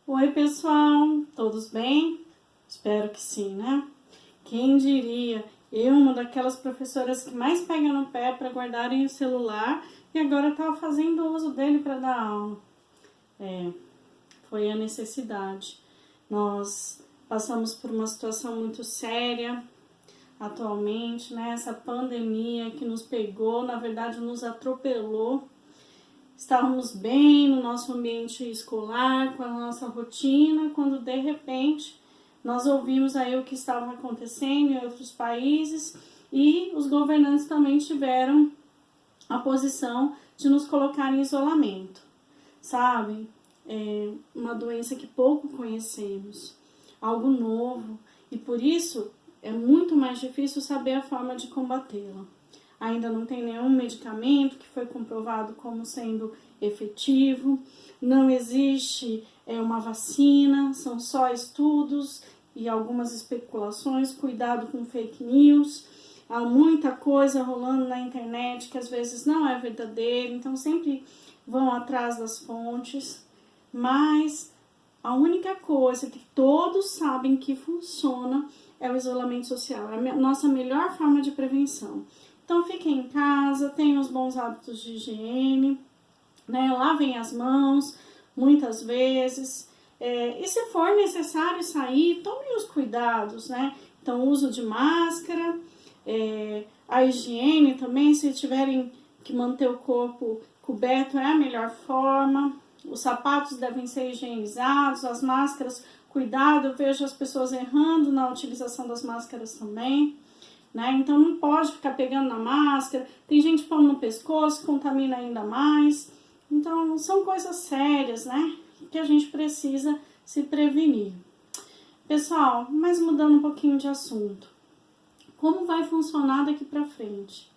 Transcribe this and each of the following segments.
Oi, pessoal, todos bem? Espero que sim, né? Quem diria, eu, uma daquelas professoras que mais pega no pé para guardarem o celular e agora estava fazendo uso dele para dar aula. Foi a necessidade. Nós passamos por uma situação muito séria atualmente, né? Essa pandemia que nos pegou, na verdade nos atropelou. Estávamos bem no nosso ambiente escolar, com a nossa rotina, quando de repente nós ouvimos aí o que estava acontecendo em outros países e os governantes também tiveram a posição de nos colocar em isolamento, sabe? É uma doença que pouco conhecemos, algo novo, e por isso é muito mais difícil saber a forma de combatê-la. Ainda não tem nenhum medicamento que foi comprovado como sendo efetivo, não existe uma vacina, são só estudos e algumas especulações, cuidado com fake news, há muita coisa rolando na internet que às vezes não é verdadeira, então sempre vão atrás das fontes, mas a única coisa que todos sabem que funciona é o isolamento social, é a nossa melhor forma de prevenção. Então, fiquem em casa, tenham os bons hábitos de higiene, né? Lavem as mãos muitas vezes. E se for necessário sair, tomem os cuidados, né? Então, uso de máscara, a higiene também, se tiverem que manter o corpo coberto, é a melhor forma. Os sapatos devem ser higienizados, as máscaras, cuidado, eu vejo as pessoas errando na utilização das máscaras também. Né? Então não pode ficar pegando na máscara, tem gente pondo no pescoço, contamina ainda mais. Então são coisas sérias, né? Que a gente precisa se prevenir. Pessoal, mas mudando um pouquinho de assunto. Como vai funcionar daqui para frente?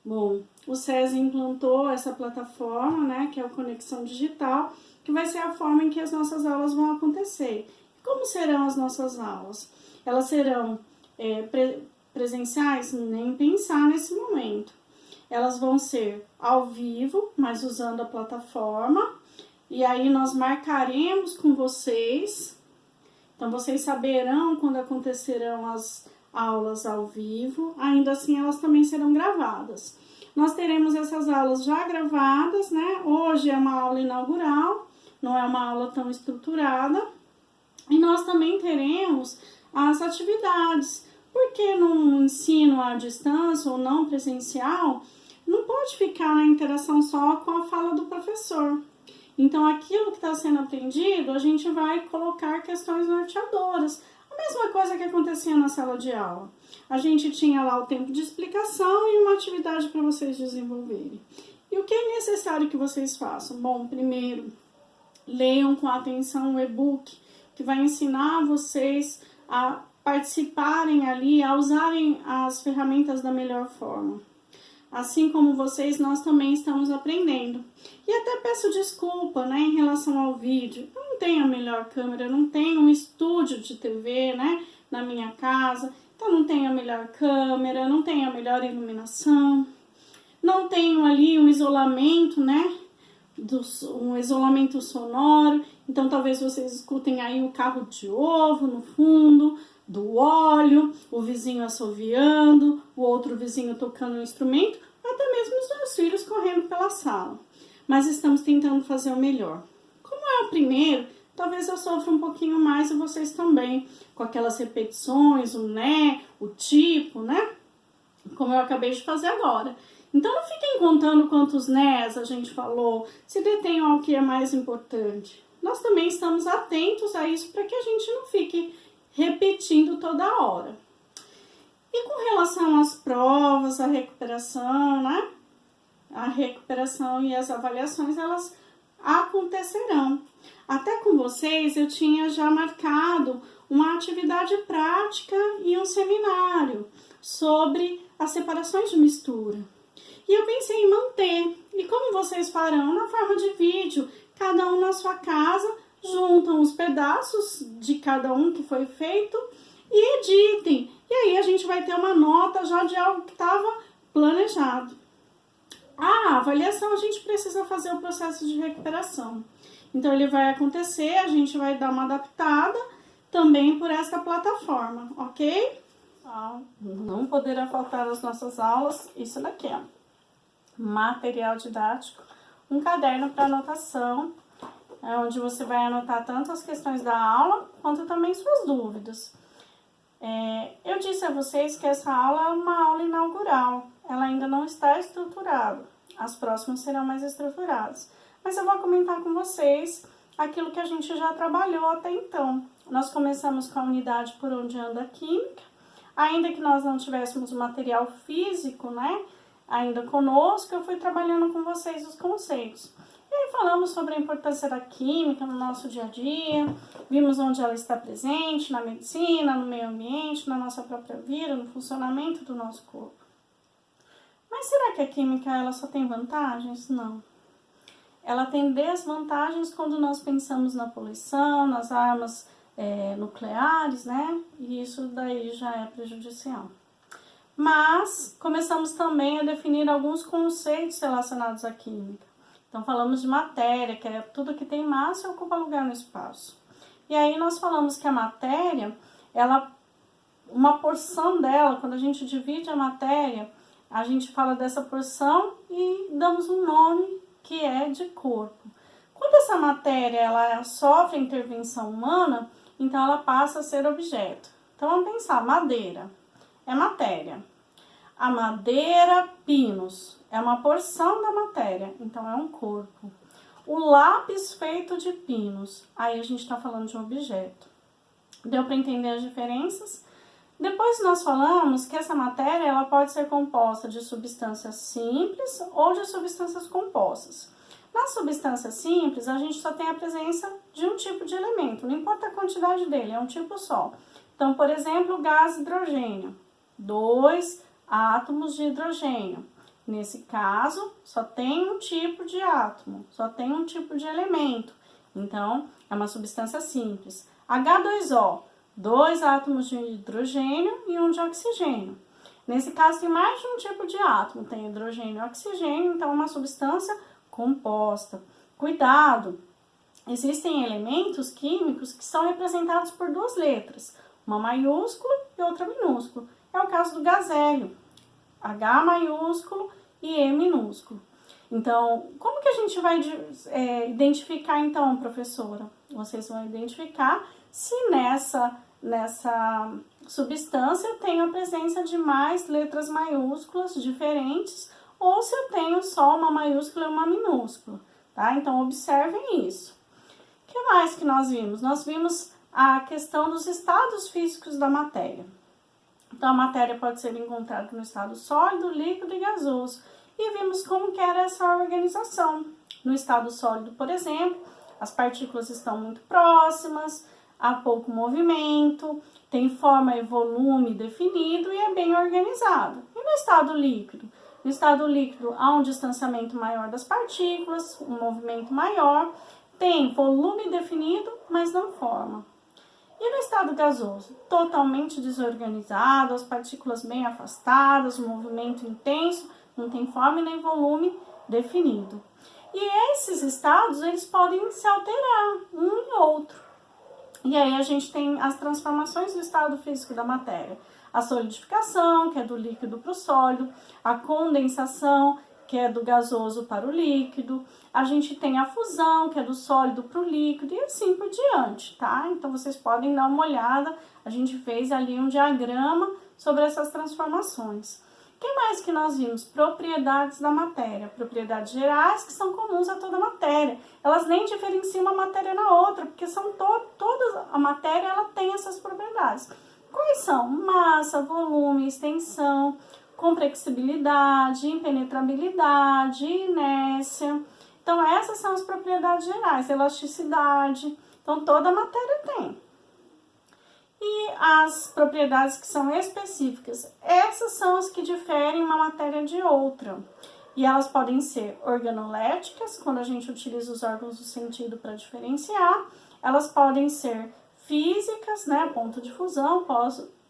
Bom, o SESI implantou essa plataforma, né, que é a Conexão Digital, que vai ser a forma em que as nossas aulas vão acontecer. Como serão as nossas aulas? Elas serão presenciais? Nem pensar nesse momento. Elas vão ser ao vivo, mas usando a plataforma, e aí nós marcaremos com vocês, então vocês saberão quando acontecerão as aulas ao vivo, ainda assim elas também serão gravadas. Nós teremos essas aulas já gravadas, né? Hoje é uma aula inaugural, não é uma aula tão estruturada, e nós também teremos as atividades, porque no ensino à distância ou não presencial, não pode ficar na interação só com a fala do professor. Então, aquilo que está sendo aprendido, a gente vai colocar questões norteadoras. A mesma coisa que acontecia na sala de aula. A gente tinha lá o tempo de explicação e uma atividade para vocês desenvolverem. E o que é necessário que vocês façam? Bom, primeiro, leiam com atenção o e-book, que vai ensinar vocês a participarem ali, a usarem as ferramentas da melhor forma. Assim como vocês, nós também estamos aprendendo. E até peço desculpa, né, em relação ao vídeo. Eu não tenho a melhor câmera, eu não tenho um estúdio de TV, né, na minha casa. Então, não tenho a melhor câmera, não tenho a melhor iluminação. Não tenho ali um isolamento, né, um isolamento sonoro. Então, talvez vocês escutem aí o carro de ovo no fundo, do óleo, o vizinho assoviando, o outro vizinho tocando um instrumento, até mesmo os meus filhos correndo pela sala. Mas estamos tentando fazer o melhor. Como é o primeiro, talvez eu sofra um pouquinho mais e vocês também, com aquelas repetições, o né, o tipo, né? Como eu acabei de fazer agora. Então não fiquem contando quantos nés a gente falou, se detenham ao que é mais importante. Nós também estamos atentos a isso para que a gente não fique repetindo toda hora. E com relação às provas, a recuperação, né? A recuperação e as avaliações, elas acontecerão. Até com vocês eu tinha já marcado uma atividade prática e um seminário sobre as separações de mistura. E eu pensei em manter. E como vocês farão? Na forma de vídeo, cada um na sua casa, juntam os pedaços de cada um que foi feito e editem. E aí a gente vai ter uma nota já de algo que estava planejado. A avaliação, a gente precisa fazer o processo de recuperação. Então, ele vai acontecer, a gente vai dar uma adaptada também por esta plataforma, ok? Não poderá faltar as nossas aulas, isso daqui, ó. Material didático, um caderno para anotação, onde você vai anotar tanto as questões da aula, quanto também suas dúvidas. Eu disse a vocês que essa aula é uma aula inaugural, ela ainda não está estruturada, as próximas serão mais estruturadas. Mas eu vou comentar com vocês aquilo que a gente já trabalhou até então. Nós começamos com a unidade Por Onde Anda a Química, ainda que nós não tivéssemos o material físico, né, ainda conosco, eu fui trabalhando com vocês os conceitos. E aí falamos sobre a importância da química no nosso dia a dia, vimos onde ela está presente, na medicina, no meio ambiente, na nossa própria vida, no funcionamento do nosso corpo. Mas será que a química ela só tem vantagens? Não. Ela tem desvantagens quando nós pensamos na poluição, nas armas nucleares, né? E isso daí já é prejudicial. Mas começamos também a definir alguns conceitos relacionados à química. Então, falamos de matéria, que é tudo que tem massa e ocupa lugar no espaço. E aí nós falamos que a matéria, uma porção dela, quando a gente divide a matéria, a gente fala dessa porção e damos um nome que é de corpo. Quando essa matéria ela sofre intervenção humana, então ela passa a ser objeto. Então vamos pensar, madeira é matéria. A madeira pinus é uma porção da matéria, então é um corpo. O lápis feito de pinos, aí a gente está falando de um objeto. Deu para entender as diferenças? Depois nós falamos que essa matéria ela pode ser composta de substâncias simples ou de substâncias compostas. Na substância simples, a gente só tem a presença de um tipo de elemento, não importa a quantidade dele, é um tipo só. Então, por exemplo, o gás hidrogênio, 2 átomos de hidrogênio. Nesse caso, só tem um tipo de átomo, só tem um tipo de elemento. Então, é uma substância simples. H2O, 2 átomos de hidrogênio e 1 de oxigênio. Nesse caso, tem mais de um tipo de átomo, tem hidrogênio e oxigênio, então é uma substância composta. Cuidado! Existem elementos químicos que são representados por 2 letras, uma maiúscula e outra minúscula. É o caso do gás hélio, H maiúsculo e E minúsculo. Então, como que a gente vai identificar então, professora? Vocês vão identificar se nessa substância tem a presença de mais letras maiúsculas diferentes ou se eu tenho só uma maiúscula e uma minúscula, tá? Então, observem isso. O que mais que nós vimos? Nós vimos a questão dos estados físicos da matéria. Então, a matéria pode ser encontrada no estado sólido, líquido e gasoso. E vimos como que era essa organização. No estado sólido, por exemplo, as partículas estão muito próximas, há pouco movimento, tem forma e volume definido e é bem organizado. E no estado líquido? No estado líquido, há um distanciamento maior das partículas, um movimento maior, tem volume definido, mas não forma. E no estado gasoso? Totalmente desorganizado, as partículas bem afastadas, o movimento intenso, não tem forma nem volume definido. E esses estados, eles podem se alterar um em outro. E aí a gente tem as transformações do estado físico da matéria. A solidificação, que é do líquido para o sólido, a condensação, que é do gasoso para o líquido, a gente tem a fusão, que é do sólido para o líquido, e assim por diante, tá? Então, vocês podem dar uma olhada, a gente fez ali um diagrama sobre essas transformações. O que mais que nós vimos? Propriedades da matéria, propriedades gerais que são comuns a toda a matéria. Elas nem diferenciam uma matéria na outra, porque são toda a matéria ela tem essas propriedades. Quais são? Massa, volume, extensão, compressibilidade, impenetrabilidade, inércia. Então, essas são as propriedades gerais, elasticidade. Então, toda a matéria tem. E as propriedades que são específicas, essas são as que diferem uma matéria de outra. E elas podem ser organoléticas, quando a gente utiliza os órgãos do sentido para diferenciar. Elas podem ser físicas, né, ponto de fusão,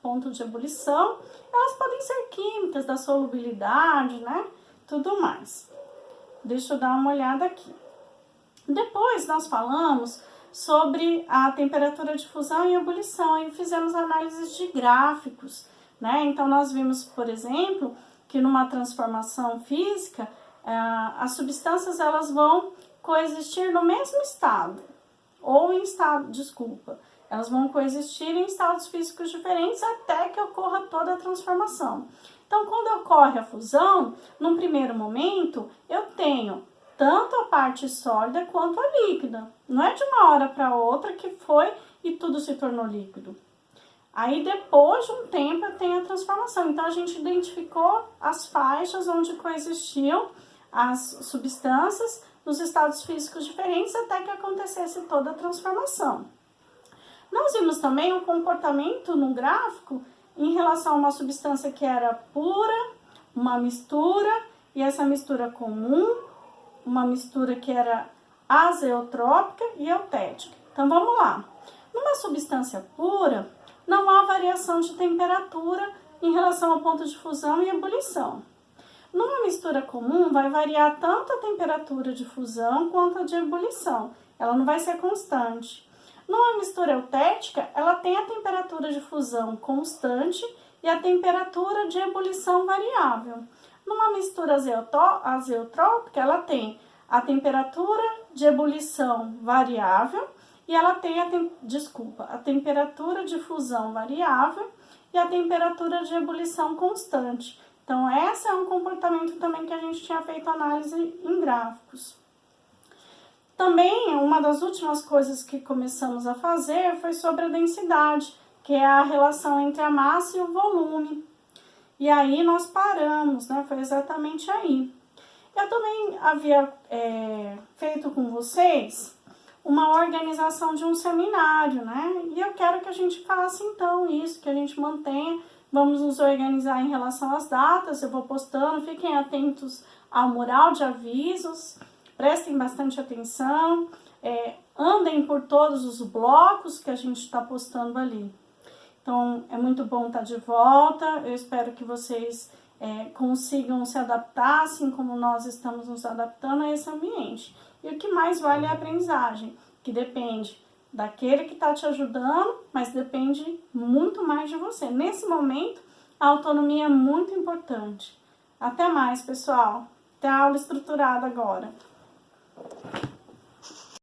ponto de ebulição. Elas podem ser químicas, da solubilidade, né, tudo mais. Deixa eu dar uma olhada aqui. Depois nós falamos sobre a temperatura de fusão e ebulição e fizemos análises de gráficos, né? Então nós vimos, por exemplo, que numa transformação física, as substâncias elas vão coexistir no mesmo estado, ou em estado, desculpa, elas vão coexistir em estados físicos diferentes até que ocorra toda a transformação. Então, quando ocorre a fusão, num primeiro momento, eu tenho tanto a parte sólida quanto a líquida. Não é de uma hora para outra que foi e tudo se tornou líquido. Aí, depois de um tempo, eu tenho a transformação. Então, a gente identificou as faixas onde coexistiam as substâncias nos estados físicos diferentes até que acontecesse toda a transformação. Nós vimos também o comportamento no gráfico em relação a uma substância que era pura, uma mistura, e essa mistura comum, uma mistura que era azeotrópica e eutética. Então, vamos lá. Numa substância pura, não há variação de temperatura em relação ao ponto de fusão e ebulição. Numa mistura comum, vai variar tanto a temperatura de fusão quanto a de ebulição. Ela não vai ser constante. Numa mistura eutética, ela tem a temperatura de fusão constante e a temperatura de ebulição variável. Numa mistura azeotrópica, ela tem a temperatura de ebulição variável e ela tem a temperatura de fusão variável e a temperatura de ebulição constante. Então, esse é um comportamento também que a gente tinha feito análise em gráficos. Também, uma das últimas coisas que começamos a fazer foi sobre a densidade, que é a relação entre a massa e o volume. E aí nós paramos, né? Foi exatamente aí. Eu também havia feito com vocês uma organização de um seminário, né? E eu quero que a gente faça então isso, que a gente mantenha. Vamos nos organizar em relação às datas, eu vou postando, fiquem atentos ao mural de avisos, prestem bastante atenção, andem por todos os blocos que a gente está postando ali. Então, é muito bom estar de volta, eu espero que vocês consigam se adaptar, assim como nós estamos nos adaptando a esse ambiente. E o que mais vale é a aprendizagem, que depende daquele que está te ajudando, mas depende muito mais de você. Nesse momento, a autonomia é muito importante. Até mais, pessoal. Até a aula estruturada agora.